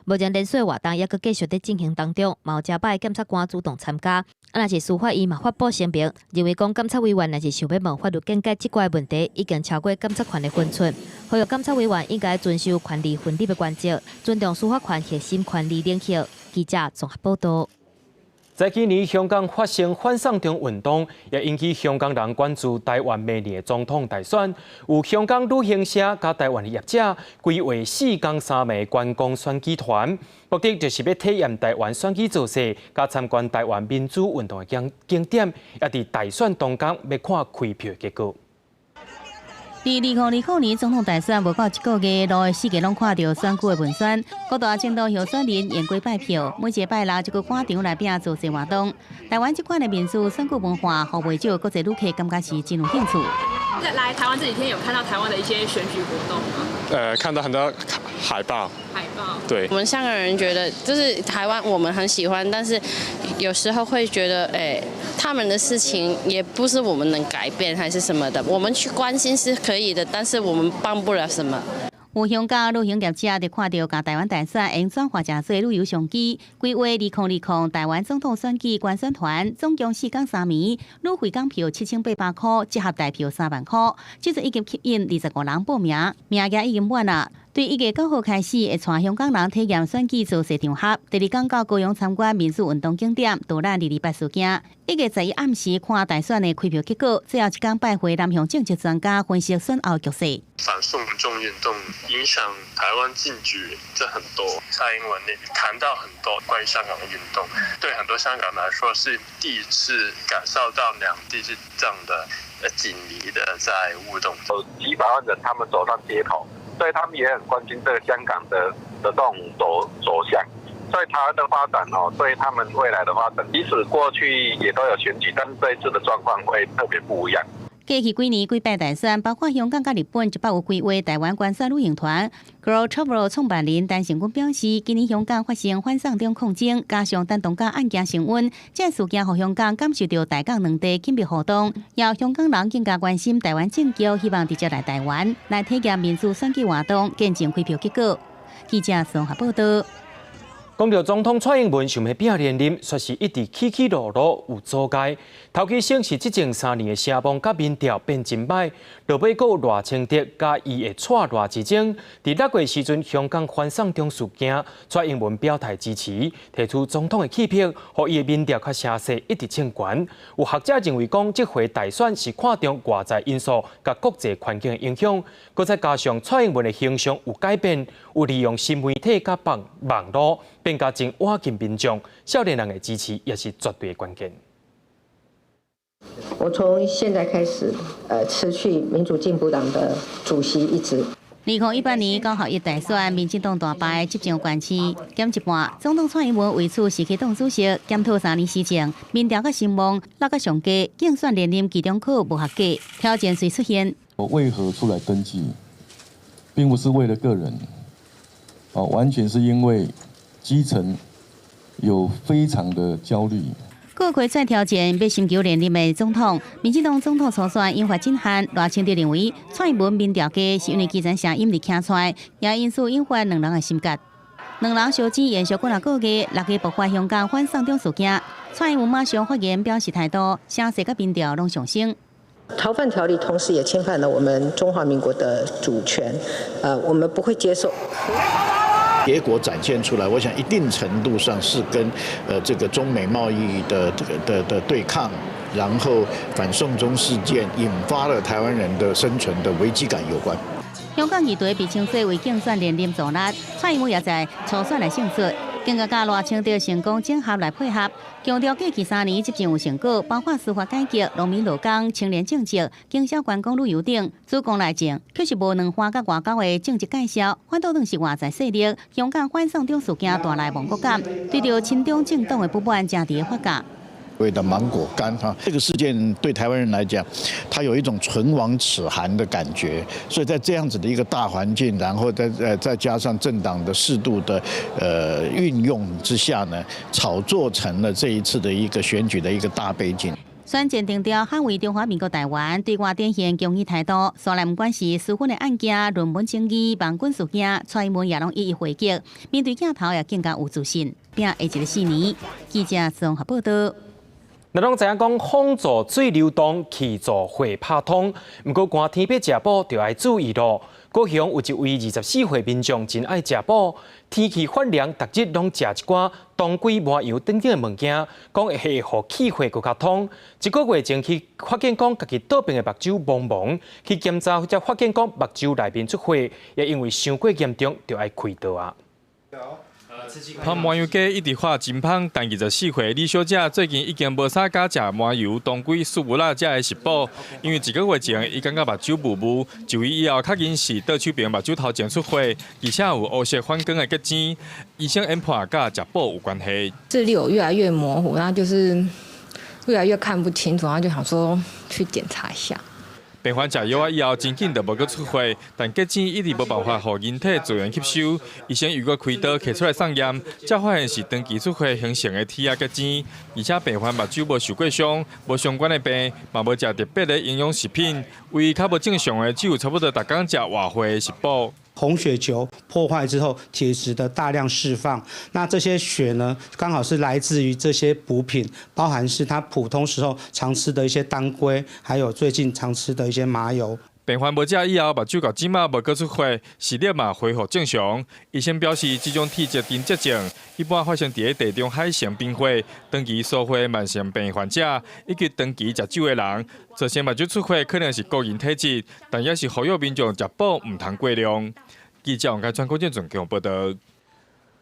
目前联署活动也搁继续在进行当中，有正摆检察官主动参加。若是司法院嘛发布声明，认为讲监察委员若是想要问法律见解这块问题，已经超过监察权的分寸。呼吁监察委员应该遵守权利分立的原则，尊重司法权核心权利领域。记者综合报道。 在去年香港发生反送中运动，也引起香港人关注台湾明年的总统大选。有香港旅行社甲台湾的业者规划4天3夜观光选举团，目的就是要体验台湾选举造势，甲参观台湾民主运动的景点，也伫大选当天要看开票结果。2020年总统大选无到1个月，路的世界拢看到选举的文宣，各大政党候选人言归拜票，每一个拜六就去广场内边做些活动。台湾这款的民俗选举文化，互袂少国际旅客感觉是真有兴趣。来台湾这几天有看到台湾的一些选举活动吗？看到很多海报。对。我们香港人觉得，就是台湾我们很喜欢，但是有时候会觉得，他们的事情也不是我们能改变还是什么的，我们去关心是可以的，但是我们帮不了什么。有香港旅行业者就看到，甲台湾大选用转化真侪旅游相机，规划2020台湾总统选举观选团，总共4天3暝，旅费港票7800块，折合台票3万块。这次已经吸引25人报名，名额已经满啦。对1月9号开始，会带香港人体验选举造势场合。第2天到高雄参观民俗运动景点，导览228事件。1月11暗时看大选的开票结果，最后1天拜会南向政治专家分析选后局势。反送中运动影响台湾政局，这很多。蔡英文那边谈到很多关于香港的运动，对很多香港人来说是第一次感受到两地是这样的紧密的在互动。有几百万人他们走上街头。所以他们也很关心这个香港的这种走向，所以台湾的发展对他们未来的发展，即使过去也都有选举，但是这一次的状况会特别不一样。过去几年几摆大选，包括香港甲日本100有规划台湾观选旅行团。Grow Travel 创办人陈成军表示，今年香港发生反送中抗争，加上丹东港案件升温，这事件让香港感受到台港两地紧密互动，要香港人更加关心台湾政局，希望直接来台湾来体验民主选举活动，见证开票结果。记者综合报道。讲到总统蔡英文想要拼连任，说是一直起起落落有阻碍。头期先是执政3年的声望甲民调变真歹，落尾阁有赖清德甲伊的蔡赖之争。伫6月时阵，香港反送中事件，蔡英文表态支持，提出总统的弃票，互伊的民调较声势一直清悬。有学者认为讲，这回大选是看重外在因素甲国际环境的影响，搁再加上蔡英文的形象有改变，有利用新媒体甲网络。变加真瓦近民众，少年人的支持也是绝对关键。我从现在开始，辞去民主进步党的主席一职。2018年9号1大选，民进党大败，执政关期减一半。总统蔡英文为此是去党主席检讨3年施政，民调甲声望落甲上低，竞选连任期中考无合格，挑战随出现。我为何出来登记，并不是为了个人，完全是因为。基层有非常的焦虑。过开再挑战要寻求连任的总统，民进党总统初选引发震撼。赖清德认为蔡英文民调低是因为基层声音力听出来，也因此引发两人的心结。两人相争延续过了个月，6月爆发香港反送中事件，蔡英文马上发言表示态度，声势甲民调拢上升。逃犯条例同时也侵犯了我们中华民国的主权，我们不会接受。结果展现出来，我想一定程度上是跟这个中美贸易的对抗，然后反送中事件引发了台湾人的生存的危机感有关。香港议队被称作为竞选连任助力，蔡英文也在初选来胜出，更加赖清德成功整合来配合，强调过去3年执政有成果，包括司法改革、农民劳工、青年政策、经销观光旅游等。主攻内政，却是无两花甲外交的政治介绍，反倒当是外在势力。香港反送中事件带来亡国感，对着亲中政党的不满加地发酵。谓的芒果干哈，这个事件对台湾人来讲，它有一种唇亡齿寒的感觉，所以在这样子的一个大环境，然后再加上政党的适度的运用之下呢，炒作成了这一次的一个选举的一个大背景。选前定调捍卫中华民国台湾，对外展现强硬态度。虽然不管是司法的案件、论文争议、网军事件，蔡英文也拢一一回击。面对镜头也更加有自信。拼下一个4年，记者综合报道。咱拢知影讲，风助水流动，气助火拍通。不过寒天要食补，就要注意咯。高雄有一位24岁民众真爱食补，天气发凉，逐日拢食一寡当归、麻油等等的物件，讲会互气血更较通。1个月前去发现讲，家己倒边的目睭蒙蒙，去检查才发现讲目睭内面出血，也因为伤过严重，就要开刀啊。糖麻油鸡一直发真芳，但24岁李小姐最近已经无啥敢食麻油当归素无辣这的食补，因为1个月前伊感觉目睭雾雾，就医以后确认是倒手边目睭头前出血，而且有黑色反光的结晶，医生研判甲食补有关系。视力有越来越模糊，然后就是越来越看不清楚，然后就想说去检查一下。病患食药以后，真紧就无搁出血，但结晶一直无办法互人体自然吸收。医生如果开刀摕出来送验，才发现是长期出血形成的体液结晶，而且病患目睭无受过伤，无相关的病，嘛无食特别的营养食品，唯一较无正常的，只有差不多逐工食活血的食补。红血球破坏之后，铁质的大量释放，那这些血呢，刚好是来自于这些补品，包含是他普通时候常吃的一些当归，还有最近常吃的一些麻油。病患无食以后，目睭到即马无搁出血，视力嘛恢复正常。医生表示，这种体质定疾症一般发生伫地中海性贫血、长期疏忽慢性病患者，以及长期食酒的人，造成目睭出血可能是个人体质，但也是呼吁民众食补唔通过量。记者王家川、郭建准给我报道。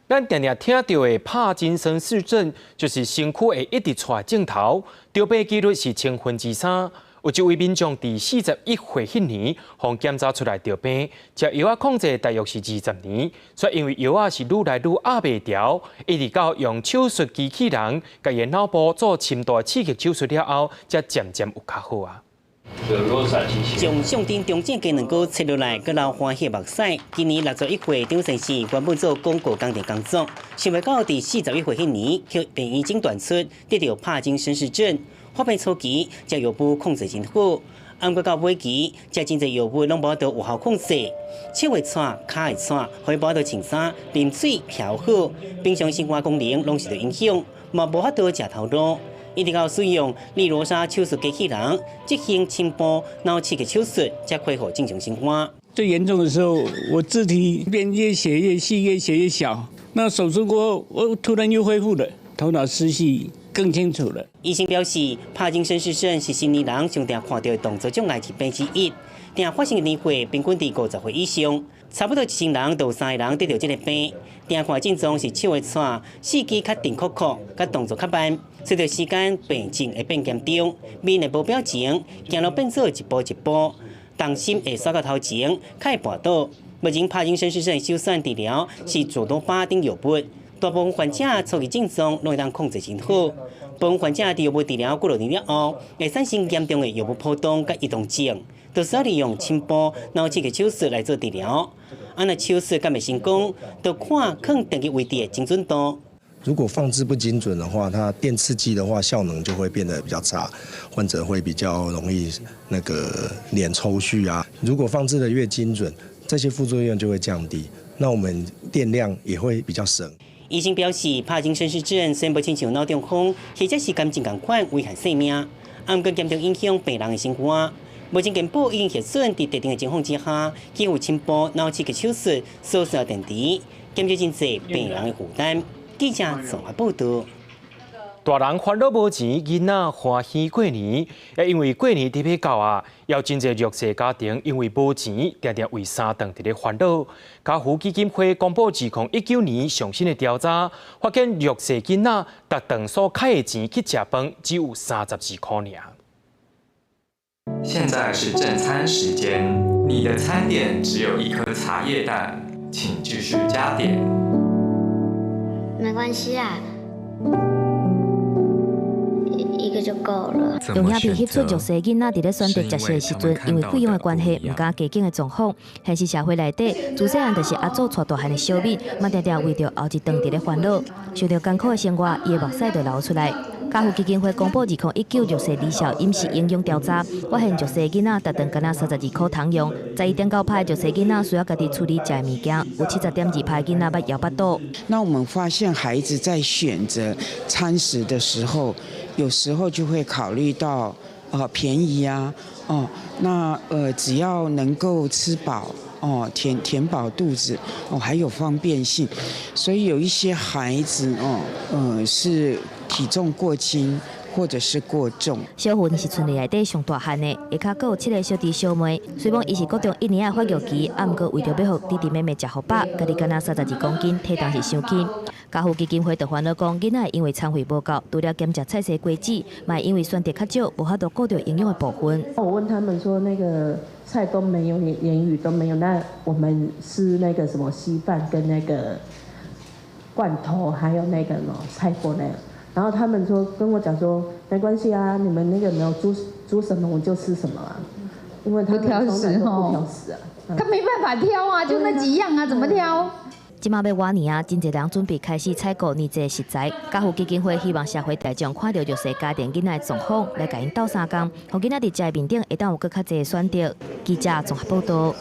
咱常常听到的帕金森氏症，就是身躯会一直出镜头，得病几率是3%。有一位民众伫41岁迄年，互检查出来得病，食药啊控制大约是20年，却因为药啊是愈来愈压袂调，一直到用手术机器人，甲伊脑部做深度刺激手术了后，才渐渐有较好啊。从上天中正鸡卵糕切落来，阁流欢喜目屎。今年61岁张先生原本做广告工地工作，想袂到伫41岁迄年，却病医诊断出得到帕金森氏症。发病初期，食药物控制真好，按过到尾期，食真侪药物拢无得有效控制，手会颤，脚会颤，可以无得穿衫、啉水、调好，平常生活功能拢受到影响，嘛无法度食头路。一直到使用利罗莎手术机器人执行心部脑刺激手术，才恢复正常生活。最严重的时候，我肢体变越血越细，越血越小。那手术过后，我突然又恢复了，头脑思绪更清楚了。医生表示，帕金森氏症是成年人常常看到的动作障碍疾病之一，定发生的年岁平均伫50岁以上，差不多1000人就有3个人得到这个病。定看症状是手会颤、四肢较定酷酷，甲动作较慢。随着时间，病情会变严重，面会无表情，行路变做一步一步，重心会刷到头前，较会绊倒。目前帕金森氏症首选治疗是佐多巴等药物。大部分患者初期症状拢会当控制真好，部分患者伫药物治疗过6年了后，会产生严重的药物波动甲移动症，就需要利用心部脑刺激手术来做治疗。若手术敢袂成功，就看放定期位置的精准度。如果放置不精准的话，它电刺激的话，效能就会变得比较差，患者会比较容易脸抽搐啊。如果放置的越精准，这些副作用就会降低，那我们电量也会比较省。医生表示，帕金森氏症虽然无亲像脑中风或者是感情同款危害性命，毋过严重影响病人的生活。目前健保已经核准伫特定的情况之下，给予心部脑刺激手术所需要电池，减少真侪病人的负担。记者综合报道。大人烦恼无钱，囡仔欢喜过年。也因为过年特别到啊，有真侪弱势家庭因为无钱，常常为3顿伫咧烦恼。家扶基金会公布2019年上新的调查，发现弱势囡仔逐顿所开的钱去食饭只有32块尔。现在是正餐时间，你的餐点只有1颗茶叶蛋，请继续加点。没关系啊。一个就够了。用影片翕出弱势囡仔伫咧选择食食的时阵，因为费用的关系，唔敢加紧的状况。现实社会内底，自细汉就是阿祖带大汉的小米，嘛常常为着后一顿伫咧烦恼，受到艰苦的生活，伊的目屎就流出来。家扶基金会公布2019弱势离校饮食营养调查，发现弱势囡仔逐顿敢若32块糖用，11.9%的弱势囡仔需要家己处理食的物件，有70.2%的囡仔捌摇巴肚。那我们发现孩子在选择餐食的时候，有时候就会考虑到便宜啊，那只要能够吃饱。填饱肚子还有方便性，所以有一些孩子是体重过轻，或者是过重。小云是村里内底上大汉的，下骹阁有7个小弟小妹。虽讲伊是国中1年的发育期，啊，毋过为着要互弟弟妹妹食好饱，家己敢若32公斤，体重是伤轻。家父基金会就烦恼讲，囡仔因为餐费无够，除了减食菜色果子，嘛因为选择较少，无法度顾到营养的部分。我问他们说，那个菜都没有，言语都没有，那我们吃那个什么稀饭跟那个罐头，还有那个什么菜脯那个。然后他们说跟我讲说，没关系啊，你们那个没有煮什么我就吃什么啊，因为他们从来都不挑食啊。他没办法挑啊，就那几样啊，怎么挑？即马要活年啊，真侪人准备开始采购年节食材。家父基金会希望社会大众看到弱势家庭囡仔的状况，来甲因斗相共，互囡仔伫食的面顶会当有更较侪选择。记者综合报道。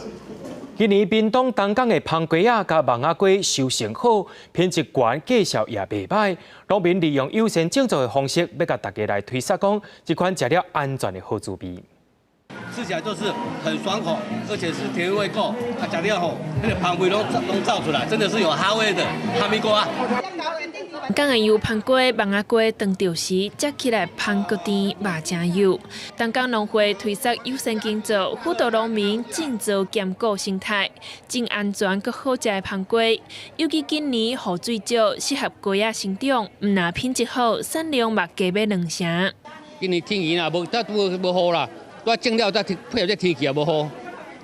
今年屏东东港的芳瓜仔甲芒仔瓜收成好，品质高，价销也袂歹。农民利用优先种植的方式，要甲大家来推测讲，这款食了安全的好滋味。吃起来就是很爽口，而且是甜味够。啊，食了吼，那个芳瓜拢造出来，真的是有哈味的哈密瓜。港的油芳瓜、芒仔瓜当钓时，摘起来芳骨甜，肉真油。东港农会推测优先耕作，辅导农民种植兼顾生态，真安全佮好食的芳瓜。尤其今年雨水少，适合瓜仔生长，唔但品质好，产量嘛加要2成。今年天气啊，无好啦。我种了，配合这天气也无好，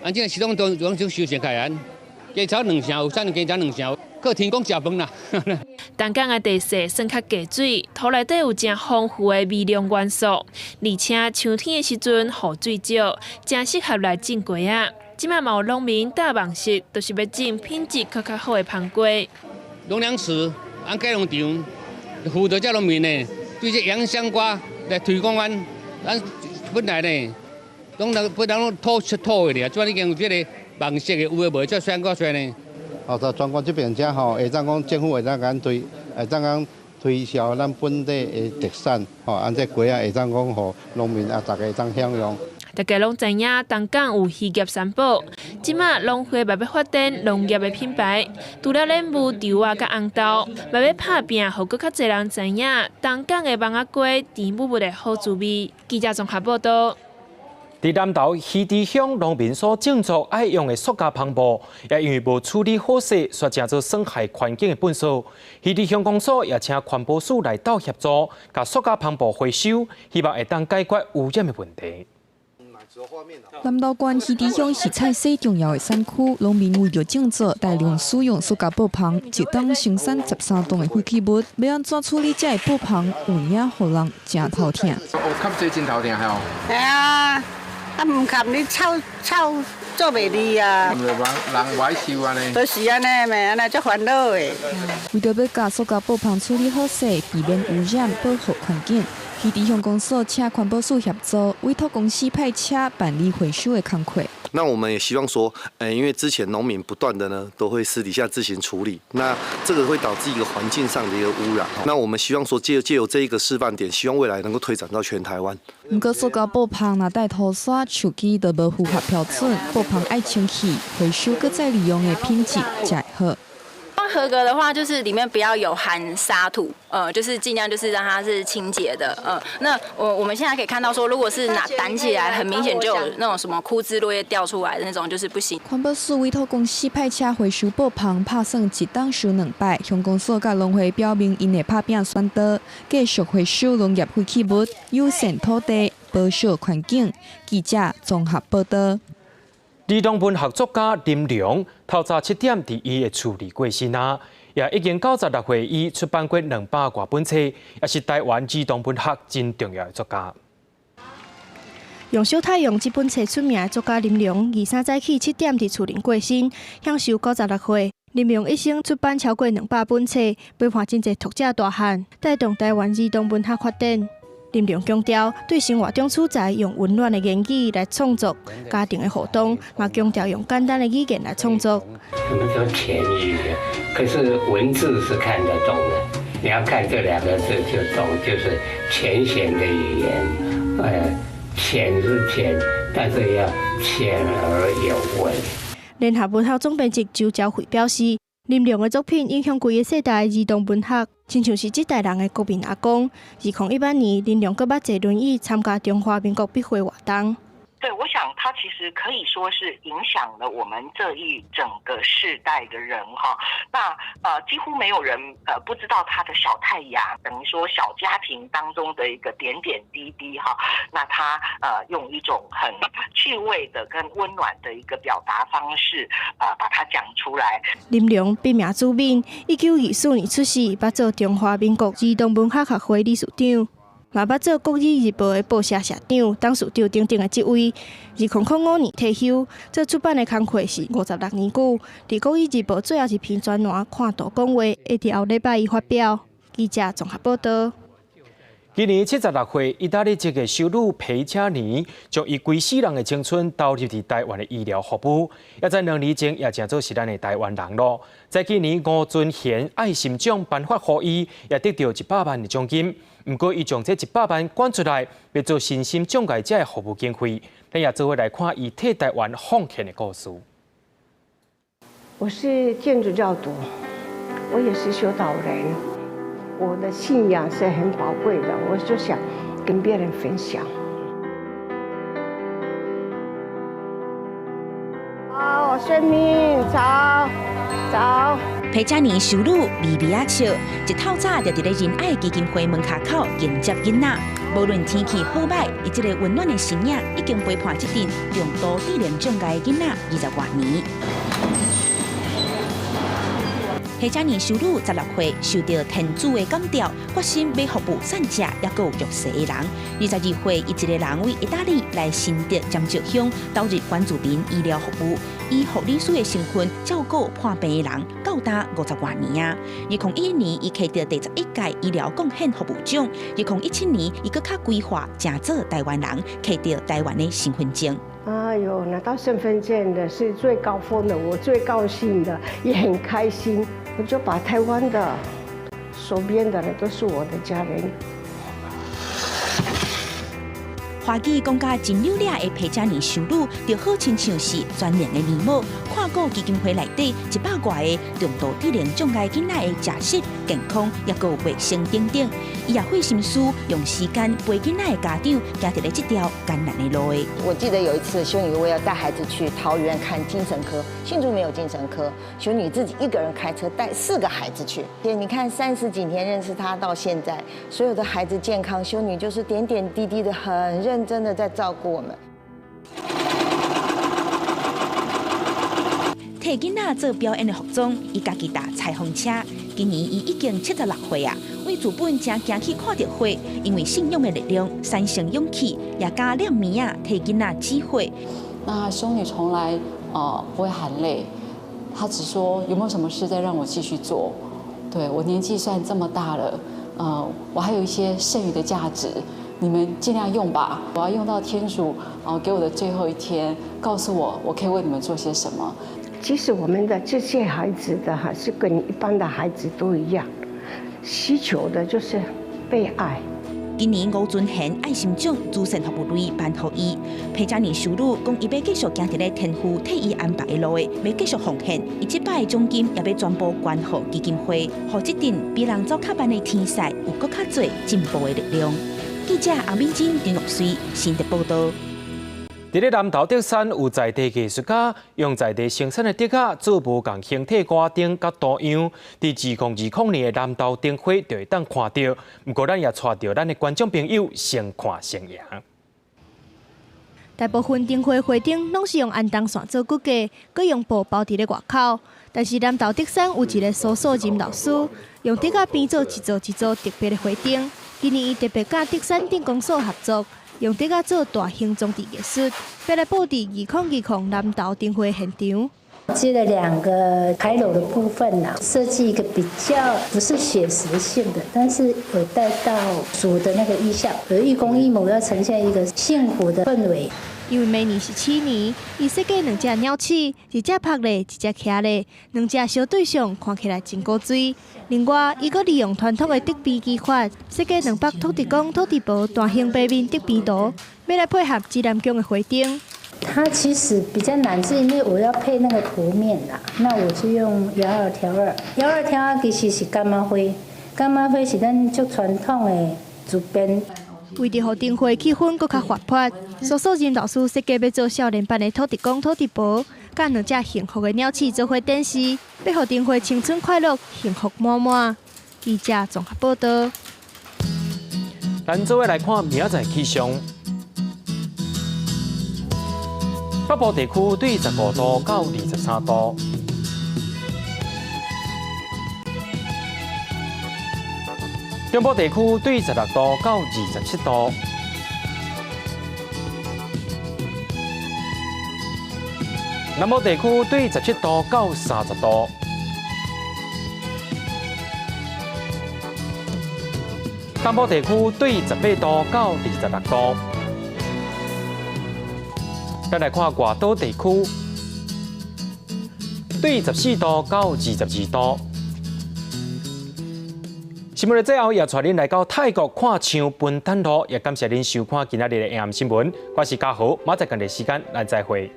安这时拢都收成开安，加炒2成，有产加炒2成，靠天公食饭啦。东港的地势算较低水，土内底有真丰富的微量元素，而且秋天的时阵雨水少，真适合来种瓜仔。即卖嘛有农民大忙式，就是要种品质较好的芳瓜。农粮池按改良场，辅导这农民呢，对这洋香瓜来推广咱本来呢。不能土出土的，即已经有这个盲色的，有诶无？这选过出来呢。哦，在全国这边遮吼，会当讲政府会当讲推，会当讲推销咱本地的特产，吼，按这瓜啊会当讲互农民啊，大家会当享用。大家拢知影，东港有渔业三宝，即马农会嘛要发展农业的品牌，除了莲雾、稻啊、甲红豆，嘛要拍拼，互更较侪人知影东港的芒仔瓜甜蜜蜜的好滋味。记者综合报道。伫南投溪池乡农民所种植爱用的塑胶篷布，也因为无处理好势，却成做损害环境的粪扫。溪池乡公所也请环保署来到协助，甲塑胶篷布回收，希望会当解决污染的问题。南投县溪池乡是菜市重要的产区，农民为着种植大量使用塑胶布篷，一当生产13吨的废弃物，要安怎处理这个布篷，有影互人真头疼。哦，较济真头疼吼。系啊。啊，唔含你臭做袂利啊！人歹收安尼。都是安尼咪，安尼足烦恼的。为着要甲塑胶布篷处理好势，避免污染，保护环境，溪池乡公所请环保署协助，委托公司派车办理回收的工作。那我们也希望说，因为之前农民不断的呢都会私底下自行处理，那这个会导致一个环境上的一个污染。那我们希望说借由这一个示范点，希望未来能够推展到全台湾。不过塑胶布篷若带涂刷、手机都无符合标准，布篷爱清洗、回收搁再利用的品质才好。合格的话，就是里面不要有含沙土，就是尽量就是让它是清洁的，那我们现在可以看到说，如果是掸起来，很明显就有那种什么枯枝落叶掉出来的那种，就是不行。环保署委托公司派车回收布篷，拍算一当收2摆。乡公所甲农会表明，因会拍拼宣导，继续回收农业废弃物，友善土地，保守环境。记者综合报道。儿童文学作家林良透早7点伫伊的厝里过身啊，也已经96岁，伊出版过200多本册，也是台湾儿童文学真重要的作家。用小太阳这本册出名的作家林良，23早起7点伫厝里过身，享受96岁。林良一生出版超过200本册，陪伴真侪读者大汉，带动台湾儿童文学发展。林良强调，对生活中处在用温暖的言语来创作，家庭的互动，嘛强调用简单的语言来创作。什么叫浅语？可是文字是看得懂的，你要看这2个字就懂，就是浅显的语言。浅是浅，但是要浅而有味。联合文学总编辑周朝辉表示，林良的作品影响规个世代儿童文学，亲像是这代人的国民阿公。2018年，林良阁捌坐轮椅参加中华民国笔会活动。对，我想他其实可以说是影响了我们这一整个世代的人哈。那几乎没有人不知道他的小太阳，等于说小家庭当中的一个点点滴滴哈。那他用一种很趣味的跟温暖的一个表达方式把它讲出来。林良笔名朱敏，1924年出世，捌做中华民国儿童文学学会理事长。嘛捌做国语日报的报社社长、董事长等等的职位。2005年退休，做出版的工课是56年久。伫国语日报最后一篇专栏《看图讲话》会伫后礼拜一发表。记者综合报道。今年76岁，意大利籍的修女裴佳妮，将伊规世人的青春投入伫台湾的医疗服务，也在2年前也正做是咱的台湾人咯。在今年吴尊贤爱心奖颁发予伊，也得到100万的奖金。不过，伊将这100万捐出来，要做身心障碍者的服务经费。咱也做伙来看伊替台湾奉献的故事。我是天主教徒，我也是修道人。我的信仰是很宝贵的，我就想跟别人分享。好，生命早。裴佳妮修女微微啊笑，一透早就伫咧仁爱基金会门口口迎接囡仔。无论天气好歹，伊这个温暖的身影已经陪伴这阵重度智能障碍的囡仔20多年。裴佳妮修女16岁，受到天主的感召，决心要服务善者，也有弱势的人。22岁，伊一个人为意大利来新德尖石乡投入原住民医疗服务，以护理师的身份照顾破病的人，高达50多年啊。2011年，伊获得第11届医疗贡献服务奖。2017年，伊更加规划成做台湾人，获得台湾的身份证。哎呦，拿到身份证的是最高峰的，我最高兴的，也很开心。我就把台湾的、手边的人都是我的家人。华语讲甲真溜俩的裴佳妮修女，就好亲像是全能的面膜，看顾基金会内底100多个重度智能障碍囡仔的食食、健康，也有卫生等等。伊也费心思，用时间陪囡仔的家长，行伫咧这条艰难的路的。我记得有一次，修女为了带孩子去桃园看精神科，新竹没有精神科，修女自己一个人开车带4个孩子去。你看30几年认识她到现在，所有的孩子健康，修女就是点点滴滴的很认真的在照顾我们。替囡仔做表演的服装，伊家己搭彩虹车。今年伊已经76岁啊，为资本正行去看到花，因为信仰的力量产生勇气，也加亮面啊，替囡仔机会。那修女从来不会喊累，她只说有没有什么事再让我继续做。对我年纪虽然这么大了，我还有一些剩余的价值。你们尽量用吧，我要用到天主给我的最后一天，告诉我可以为你们做些什么。其实我们的这些孩子的是跟一般的孩子都一样，需求的就是被爱。今年吴尊贤爱心奖慈善服务类颁予伊，裴佳妮修女讲伊要继续行伫咧天父替伊安排的路的，要继续奉献。伊这摆的奖金也要全部捐予基金会，予这阵比人走较慢的天赛有更较多进步的力量。记者阿敏珍、林玉水新竹报道。伫咧南投德山有在地艺术家用在地生产的竹仔做无共形体歌顶甲图样，伫2020年的南投灯会就会当看到。不过，咱也带着咱的观众朋友先看先赢。大部分灯会花顶拢是用安东线做骨架，佮用布包伫咧外口。但是南投德山有一个苏素任老师，用竹仔编做一组一组特别的花顶。今年伊特别甲德山电工所合作。用竹仔做大型装置艺术，要来布置2020南投灯会现场。接了2个牌楼的部分啦，设计一个比较不是写实性的，但是有带到主的那个意象，一公一母要呈现一个幸福的氛围。因为每年17年，伊设计2只鸟鼠，一只拍咧，一只徛咧，2只小对象看起来真古锥。另外，伊阁利用传统的竹编技法，设计200土地公、土地婆大型平面竹编图，要来配合指南宫的花灯。它其实比较难，是因为我要配那个图面啦。那我就用摇二条二，摇二条二其实是干妈花，干妈花是咱足传统的竹编。为着让灯会气氛更较活泼，苏素任老师设计要做少年版的土地公、土地婆，甲两只幸福的鸟鼠做伙展示，要让灯会青春快乐、幸福满满。记者综合报道。咱做伙来看明仔载气象。北部地区对15度到23度，中部地区对16度到27度，南部地区对17度到30度，东部地区对18度到26度。咱来看外岛地区，对14度到22度。新闻的最后，也带您来到泰国看象分担路，也感谢您收看今仔日的 AM 新闻，我是嘉豪，马仔今日时间咱再会。